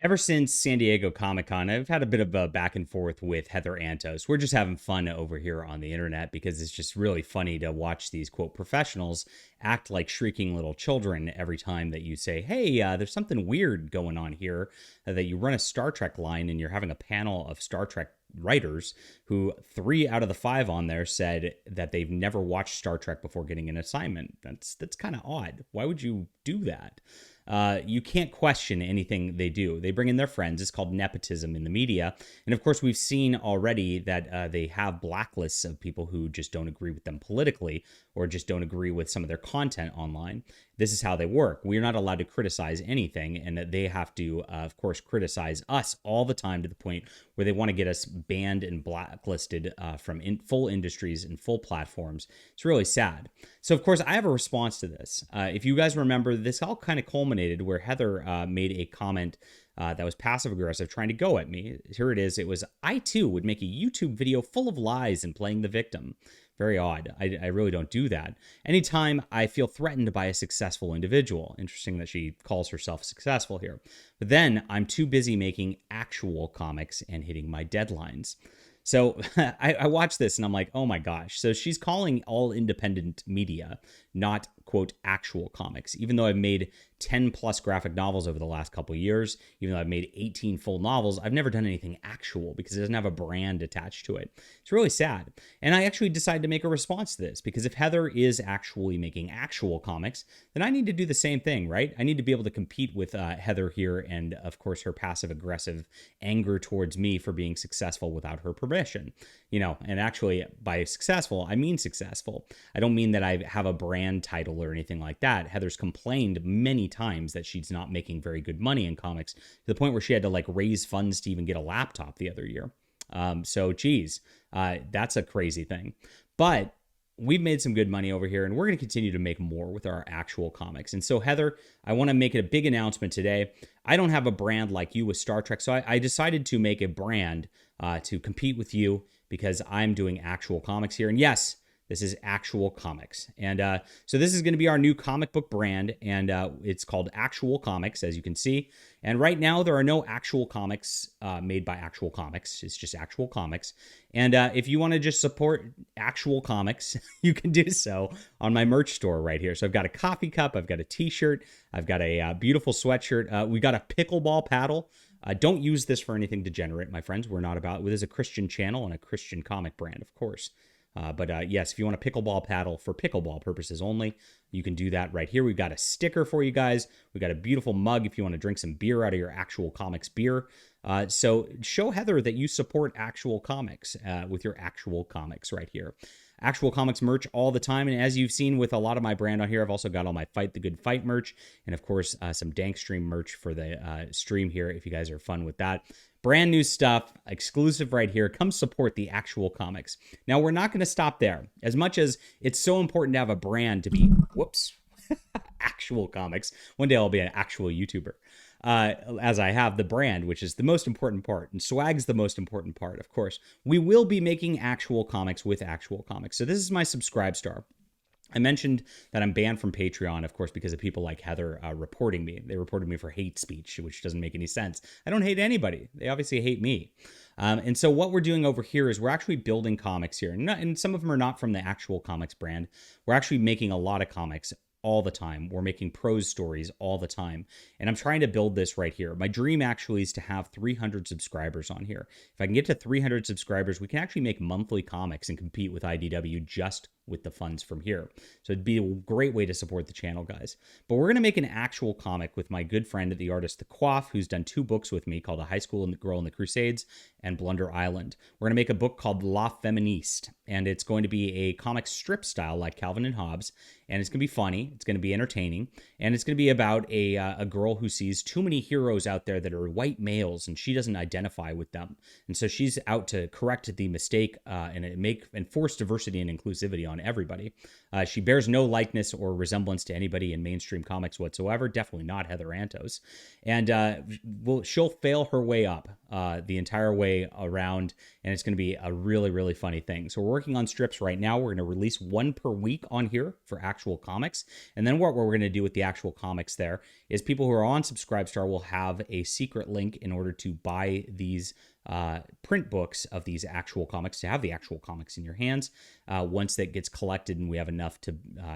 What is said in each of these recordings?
Ever since San Diego Comic-Con, I've had a bit of a back and forth with Heather Antos. We're just having fun over here on the internet because it's just really funny to watch these, quote, professionals act like shrieking little children every time that you say, hey, there's something weird going on here, that you run a Star Trek line and you're having a panel of Star Trek writers who 3 out of the 5 on there said that they've never watched Star Trek before getting an assignment. That's kind of odd. Why would you do that? You can't question anything they do. They bring in their friends. It's called nepotism in the media. And of course, we've seen already that they have blacklists of people who just don't agree with them politically or just don't agree with some of their content online. This is how they work. We're not allowed to criticize anything, and they have to, of course, criticize us all the time to the point where they want to get us banned and blacklisted from full industries and full platforms. It's really sad. So, of course, I have a response to this. If you guys remember, this all kind of culminated where Heather made a comment that was passive-aggressive, trying to go at me. Here it is. It was, I, too, would make a YouTube video full of lies and playing the victim. Very odd. I really don't do that. Anytime I feel threatened by a successful individual. Interesting that she calls herself successful here. But then I'm too busy making actual comics and hitting my deadlines. So I watch this and I'm like, oh my gosh. So she's calling all independent media not, quote, actual comics, even though I've made 10 plus graphic novels over the last couple of years, even though I've made 18 full novels, I've never done anything actual because it doesn't have a brand attached to it. It's really sad. And I actually decided to make a response to this because if Heather is actually making actual comics, then I need to do the same thing, right? I need to be able to compete with Heather here and, of course, her passive aggressive anger towards me for being successful without her permission. You know, and actually by successful, I mean successful. I don't mean that I have a brand title or anything like that. Heather's complained many times that she's not making very good money in comics to the point where she had to like raise funds to even get a laptop the other year. So geez, that's a crazy thing. But we've made some good money over here and we're going to continue to make more with our actual comics. And so Heather, I want to make a big announcement today. I don't have a brand like you with Star Trek. So I decided to make a brand to compete with you because I'm doing actual comics here. And yes, this is actual comics. And so this is going to be our new comic book brand. And it's called Actual Comics, as you can see. And right now, there are no actual comics made by Actual Comics. It's just Actual Comics. And if you want to just support Actual Comics, you can do so on my merch store right here. So I've got a coffee cup. I've got a t-shirt. I've got a beautiful sweatshirt. We got a pickleball paddle. Don't use this for anything degenerate, my friends. We're not about it. This is a Christian channel and a Christian comic brand, of course. But yes, if you want a pickleball paddle for pickleball purposes only, you can do that right here. We've got a sticker for you guys. We've got a beautiful mug if you want to drink some beer out of your Actual Comics beer. So show Heather that you support Actual Comics with your Actual Comics right here. Actual Comics merch all the time. And as you've seen with a lot of my brand on here, I've also got all my Fight the Good Fight merch. And of course, some Dank Stream merch for the stream here if you guys are fun with that. Brand new stuff, exclusive right here. Come support the Actual Comics. Now, we're not going to stop there. As much as it's so important to have a brand to be, Actual Comics. One day I'll be an actual YouTuber. As I have the brand, which is the most important part. And swag's the most important part, of course. We will be making actual comics with Actual Comics. So this is my subscribe star. I mentioned that I'm banned from Patreon, of course, because of people like Heather reporting me. They reported me for hate speech, which doesn't make any sense. I don't hate anybody. They obviously hate me. And so what we're doing over here is we're actually building comics here. And some of them are not from the Actual Comics brand. We're actually making a lot of comics all the time. We're making prose stories all the time. And I'm trying to build this right here. My dream actually is to have 300 subscribers on here. If I can get to 300 subscribers, we can actually make monthly comics and compete with IDW just with the funds from here. So it'd be a great way to support the channel, guys. But we're going to make an actual comic with my good friend, the artist The Quaff, who's done 2 books with me called A High School Girl in the Crusades and Blunder Island. We're going to make a book called La Feministe, and it's going to be a comic strip style like Calvin and Hobbes, and it's going to be funny, it's going to be entertaining, and it's going to be about a girl who sees too many heroes out there that are white males, and she doesn't identify with them. And so she's out to correct the mistake and force diversity and inclusivity on everybody. She bears no likeness or resemblance to anybody in mainstream comics whatsoever. Definitely not Heather Antos. And she'll fail her way up the entire way around, and it's going to be a really, really funny thing. So we're working on strips right now. We're going to release one per week on here for actual comics. And then what we're going to do with the actual comics there is people who are on Subscribestar will have a secret link in order to buy these print books of these actual comics, to have the actual comics in your hands once that gets collected and we have enough to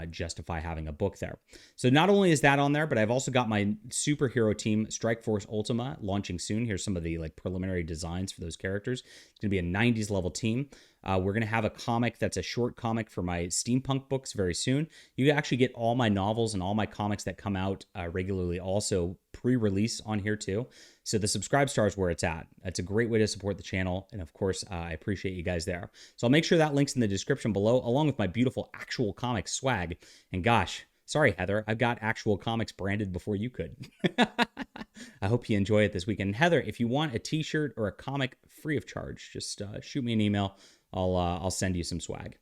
justify having a book there. So not only is that on there, but I've also got my superhero team, Strike Force Ultima, launching soon. Here's some of the like preliminary designs for those characters. It's going to be a 90s level team. We're going to have a comic that's a short comic for my steampunk books very soon. You actually get all my novels and all my comics that come out regularly also pre-release on here too. So the Subscribestar is where it's at. That's a great way to support the channel. And of course, I appreciate you guys there. So I'll make sure that link's in the description below, along with my beautiful actual comics swag. And gosh, sorry, Heather, I've got actual comics branded before you could. I hope you enjoy it this weekend. Heather, if you want a t-shirt or a comic free of charge, just shoot me an email. I'll send you some swag.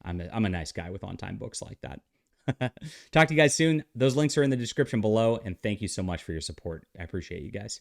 I'm a nice guy with on-time books like that. Talk to you guys soon. Those links are in the description below, and thank you so much for your support. I appreciate you guys.